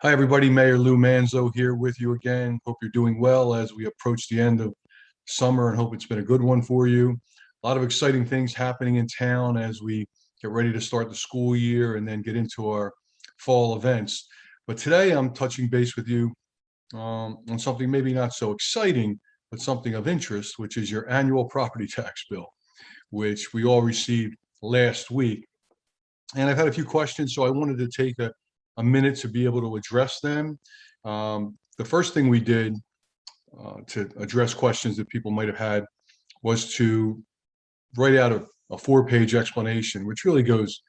Hi, everybody. Mayor Lou Manzo here with you again. Hope you're doing well as we approach the end of summer and hope it's been a good one for you. A lot of exciting things happening in town as we get ready to start the school year and then get into our fall events. But today I'm touching base with you on something maybe not so exciting, but something of interest, which is your annual property tax bill, which we all received last week. And I've had a few questions, so I wanted to take a minute to be able to address them. The first thing we did to address questions that people might have had was to write out a four-page explanation, which really goes,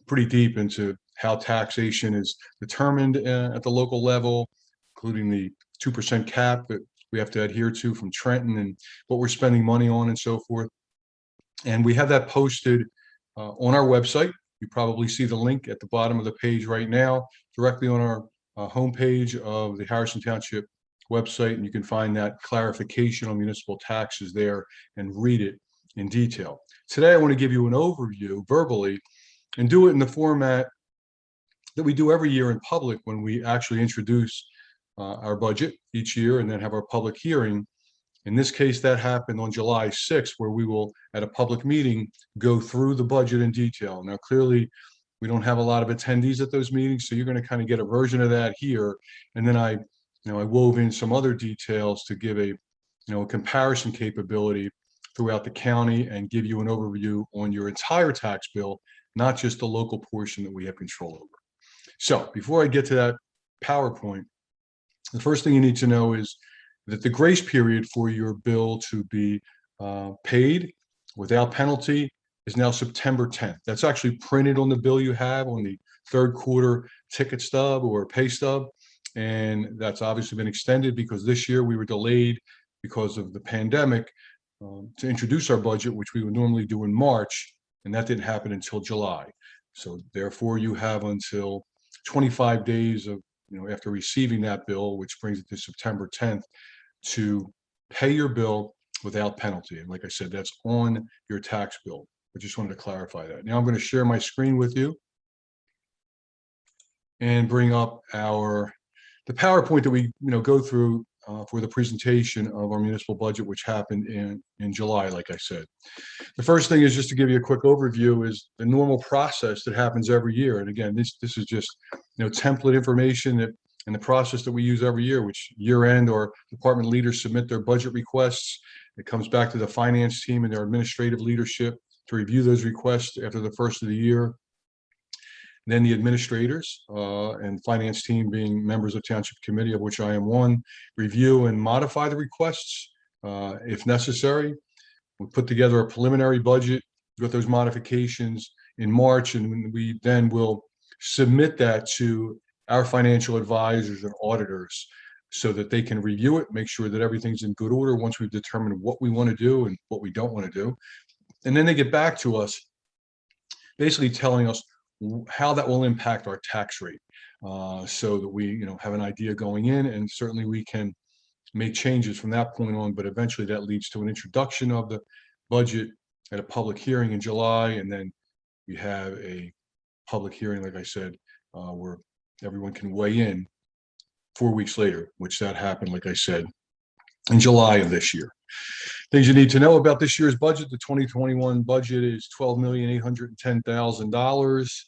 pretty deep into how taxation is determined at the local level, including the 2% cap that we have to adhere to from Trenton and what we're spending money on and so forth. And we have that posted on our website. You probably see the link at the bottom of the page right now, directly on our homepage of the Harrison Township website, and you can find that clarification on municipal taxes there and read it in detail. Today, I want to give you an overview verbally and do it in the format that we do every year in public when we actually introduce our budget each year and then have our public hearing. In this case, that happened on July 6th, where we will, at a public meeting, go through the budget in detail. Now, clearly, we don't have a lot of attendees at those meetings, so you're going to kind of get a version of that here. And then I wove in some other details to give a comparison capability throughout the county and give you an overview on your entire tax bill, not just the local portion that we have control over. So before I get to that PowerPoint, the first thing you need to know is that the grace period for your bill to be paid without penalty is now September 10th. That's actually printed on the bill you have on the third quarter ticket stub or pay stub. And that's obviously been extended because this year we were delayed because of the pandemic to introduce our budget, which we would normally do in March, and that didn't happen until July. So therefore, you have until 25 days of after receiving that bill, which brings it to September 10th, to pay your bill without penalty. And like I said, that's on your tax bill. I just wanted to clarify that. Now I'm going to share my screen with you and bring up the PowerPoint that we go through for the presentation of our municipal budget, which happened in July, like I said. The first thing is just to give you a quick overview is the normal process that happens every year. And again, this is just template information that and the process that we use every year, which year end or department leaders submit their budget requests. It comes back to the finance team and their administrative leadership to review those requests after the first of the year. Then the administrators and finance team, being members of Township Committee, of which I am one, review and modify the requests if necessary. We put together a preliminary budget with those modifications in March, and we then will submit that to our financial advisors and auditors so that they can review it, make sure that everything's in good order once we've determined what we want to do and what we don't want to do. And then they get back to us, basically telling us how that will impact our tax rate, so that we have an idea going in, and certainly we can make changes from that point on, but eventually that leads to an introduction of the budget at a public hearing in July, and then we have a public hearing, like I said, where everyone can weigh in 4 weeks later, which that happened, like I said, in July of this year. Things you need to know about this year's budget: the 2021 budget is $12,810,000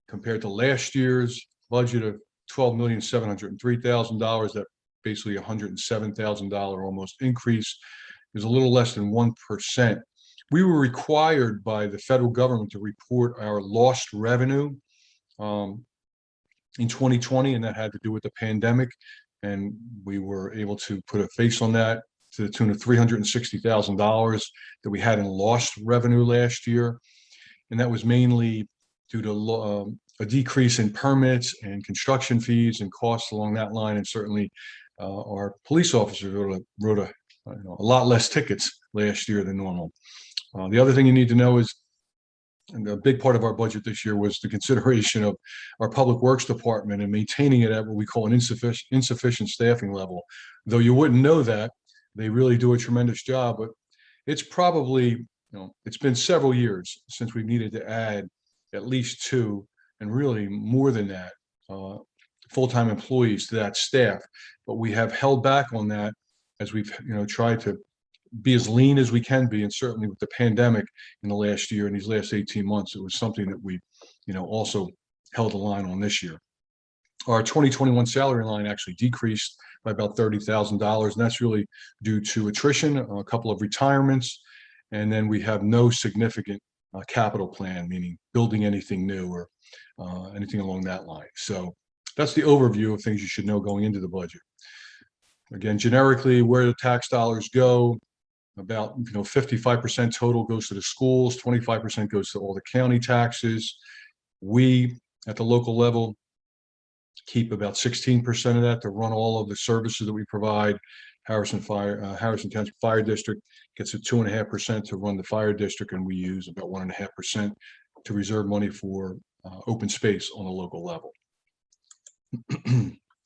compared to last year's budget of $12,703,000. That basically $107,000 almost increase is a little less than 1%. We were required by the federal government to report our lost revenue in 2020, and that had to do with the pandemic. And we were able to put a face on that to the tune of $360,000 that we had in lost revenue last year. And that was mainly due to a decrease in permits and construction fees and costs along that line. And certainly our police officers wrote a lot less tickets last year than normal. The other thing you need to know is, and a big part of our budget this year was the consideration of our public works department and maintaining it at what we call an insufficient staffing level. Though you wouldn't know that, they really do a tremendous job. But it's probably, it's been several years since we've needed to add at least two, and really more than that, full-time employees to that staff. But we have held back on that as we've tried to be as lean as we can be. And certainly with the pandemic in the last year, in these last 18 months, it was something that we also held the line on this year. Our 2021 salary line actually decreased by about $30,000, and that's really due to attrition, a couple of retirements, and then we have no significant capital plan, meaning building anything new or anything along that line. So that's the overview of things you should know going into the budget. Again, generically, where the tax dollars go, about 55% total goes to the schools, 25% goes to all the county taxes. We, at the local level, keep about 16% of that to run all of the services that we provide. Harrison Township Fire District gets a 2.5% to run the fire district, and we use about 1.5% to reserve money for open space on a local level.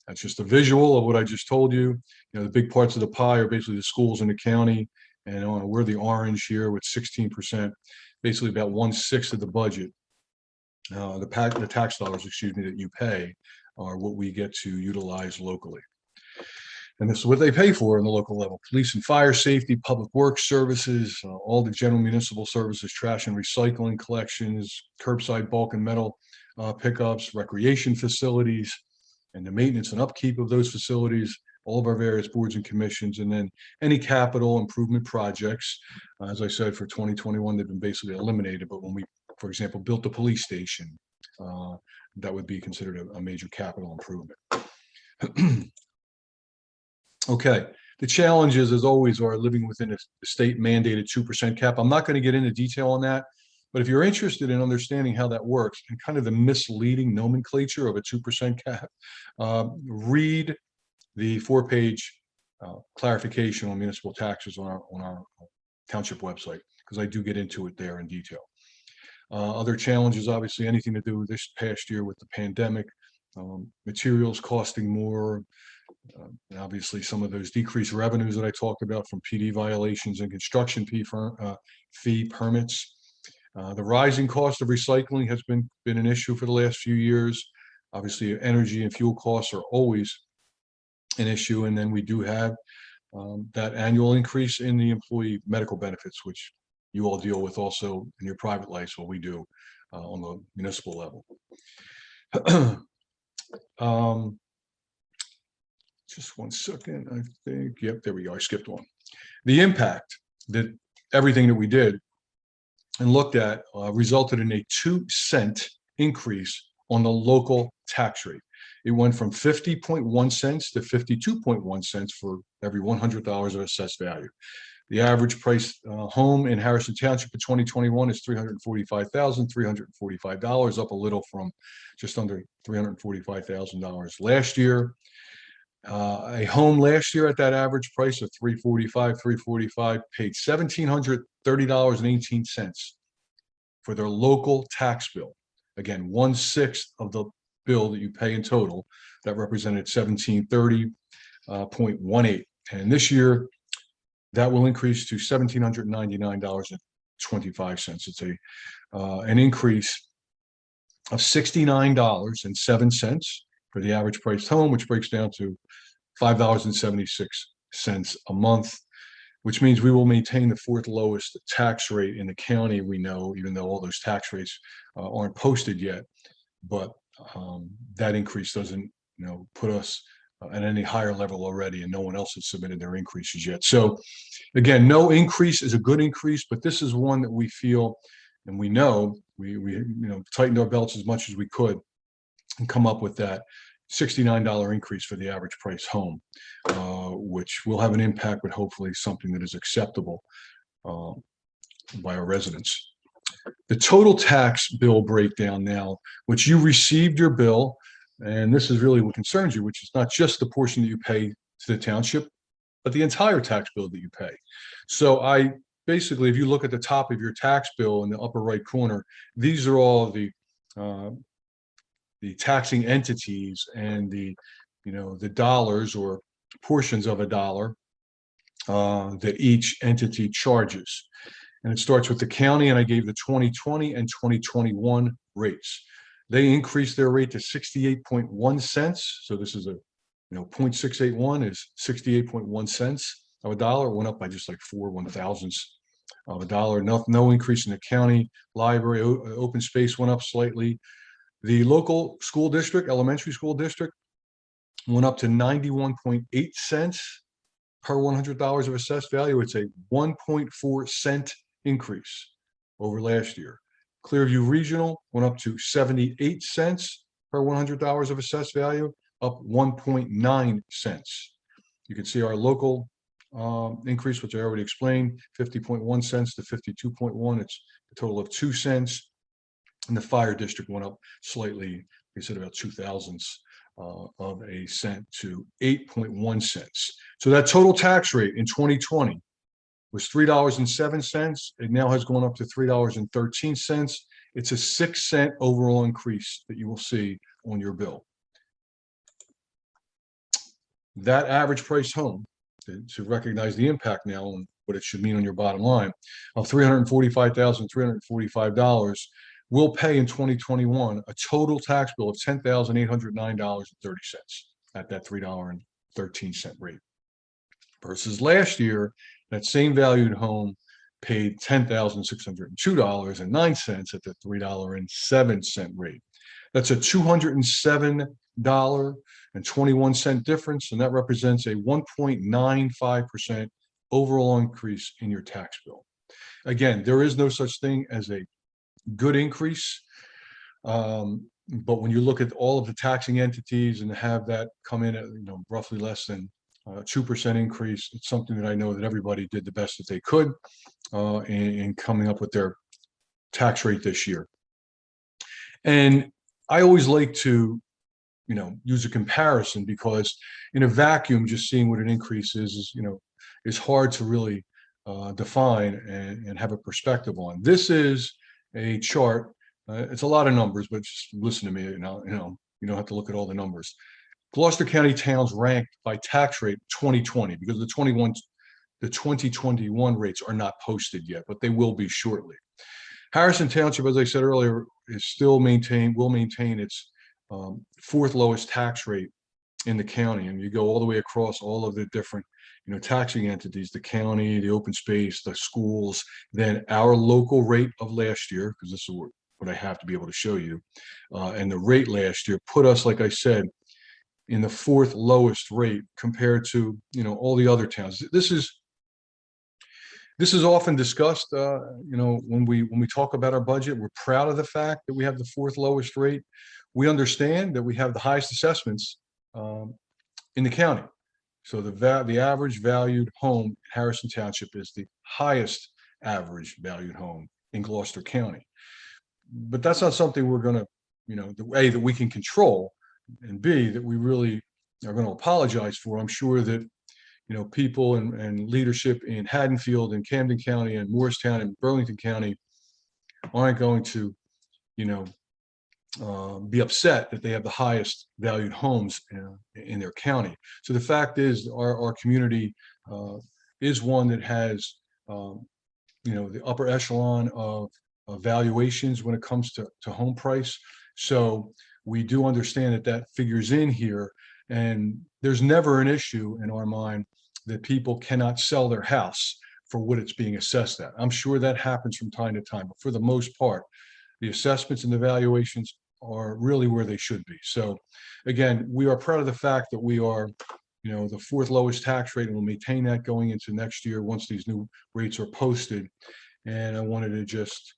That's just a visual of what I just told you. The big parts of the pie are basically the schools in the county, and we're the orange here with 16%, basically about 1/6 of the budget. The tax dollars, that you pay are what we get to utilize locally. And this is what they pay for in the local level: police and fire safety, public works services, all the general municipal services, trash and recycling collections, curbside bulk and metal pickups, recreation facilities, and the maintenance and upkeep of those facilities, all of our various boards and commissions, and then any capital improvement projects. As I said, for 2021, they've been basically eliminated, but when we, for example, built the police station, that would be considered a major capital improvement. Okay, the challenges, as always, are living within a state mandated 2% cap. I'm not going to get into detail on that, but if you're interested in understanding how that works and kind of the misleading nomenclature of a 2% cap, read the 4-page clarification on municipal taxes on our township website, because I do get into it there in detail. Other challenges, obviously, anything to do with this past year with the pandemic, materials costing more, and obviously some of those decreased revenues that I talked about from PD violations and construction fee permits. The rising cost of recycling has been an issue for the last few years. Obviously, energy and fuel costs are always an issue, and then we do have that annual increase in the employee medical benefits, which you all deal with also in your private lives, what we do on the municipal level. Just one second, I think. Yep, there we go. I skipped one. The impact that everything that we did and looked at resulted in a 2-cent increase on the local tax rate. It went from 50.1 cents to 52.1 cents for every $100 of assessed value. The average price home in Harrison Township in 2021 is $345,345, up a little from just under $345,000 last year. A home last year at that average price of $345 paid $1,730.18 for their local tax bill. Again, 1/6 of the bill that you pay in total. That represented $1,730.18. And this year, that will increase to $1,799.25. It's an increase of $69.07 for the average priced home, which breaks down to $5.76 a month, which means we will maintain the 4th lowest tax rate in the county, we know, even though all those tax rates aren't posted yet. But that increase doesn't put us at any higher level already, and no one else has submitted their increases yet. So again, no increase is a good increase, but this is one that we feel and we know we tightened our belts as much as we could and come up with that $69 increase for the average price home, which will have an impact, but hopefully something that is acceptable by our residents. The total tax bill breakdown now, which you received your bill, and this is really what concerns you, which is not just the portion that you pay to the township, but the entire tax bill that you pay. So basically, if you look at the top of your tax bill in the upper right corner, these are all the taxing entities and the dollars or portions of a dollar that each entity charges. And it starts with the county, and I gave the 2020 and 2021 rates. They increased their rate to 68.1 cents. So this is a, 0.681 is 68.1 cents of a dollar. It went up by just like 4/1000ths of a dollar. No increase in the county library. Open space went up slightly. The local school district, elementary school district, went up to 91.8 cents per $100 of assessed value. It's a 1.4 cent increase over last year. Clearview Regional went up to 78 cents per $100 of assessed value, up 1.9 cents. You can see our local increase, which I already explained, 50.1 cents to 52.1. It's a total of 2 cents. And the fire district went up slightly, they said about 0.02 of a cent to 8.1 cents. So that total tax rate in 2020 was $3.07. It now has gone up to $3.13. It's a 6-cent overall increase that you will see on your bill. That average price home, to recognize the impact now on what it should mean on your bottom line, of $345,345 will pay in 2021 a total tax bill of $10,809.30 at that $3.13 rate. Versus last year, that same valued home paid $10,602.09 at the $3.07 rate. That's a $207.21 difference, and that represents a 1.95% overall increase in your tax bill. Again, there is no such thing as a good increase, but when you look at all of the taxing entities and have that come in at roughly less than 2% increase, it's something that I know that everybody did the best that they could in coming up with their tax rate this year. And I always like to use a comparison, because in a vacuum, just seeing what an increase is hard to really define and have a perspective on. This is a chart. It's a lot of numbers, but just listen to me. You don't have to look at all the numbers. Gloucester County towns ranked by tax rate 2020, because the 2021 rates are not posted yet, but they will be shortly. Harrison Township, as I said earlier, will maintain its fourth lowest tax rate in the county. And you go all the way across all of the different taxing entities, the county, the open space, the schools, then our local rate of last year, because this is what I have to be able to show you, and the rate last year put us, like I said, in the fourth lowest rate compared to all the other towns. This is often discussed. When we talk about our budget, we're proud of the fact that we have the fourth lowest rate. We understand that we have the highest assessments in the county. So the average valued home in Harrison Township is the highest average valued home in Gloucester County. But that's not something we're going to, the way that we can control, and B, that we really are going to apologize for. I'm sure that people and leadership in Haddonfield and Camden County and Morristown and Burlington County aren't going to be upset that they have the highest valued homes in their county. So the fact is, our community is one that has the upper echelon of valuations when it comes to home price. So we do understand that figures in here, and there's never an issue in our mind that people cannot sell their house for what it's being assessed at. I'm sure that happens from time to time, but for the most part, the assessments and the valuations are really where they should be. So again, we are proud of the fact that we are the fourth lowest tax rate, and we'll maintain that going into next year once these new rates are posted. And I wanted to just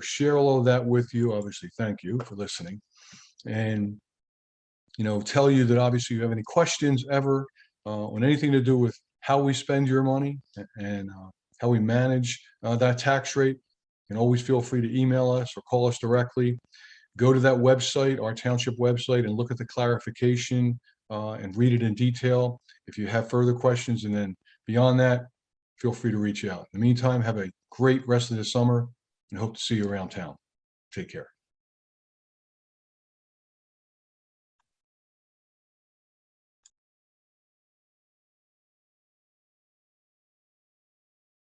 share all of that with you. Obviously, thank you for listening, and tell you that obviously, if you have any questions ever on anything to do with how we spend your money and how we manage that tax rate, you can always feel free to email us or call us directly. Go to that website, our township website, and look at the clarification and read it in detail if you have further questions. And then beyond that, feel free to reach out. In the meantime, have a great rest of the summer, and hope to see you around town. Take care.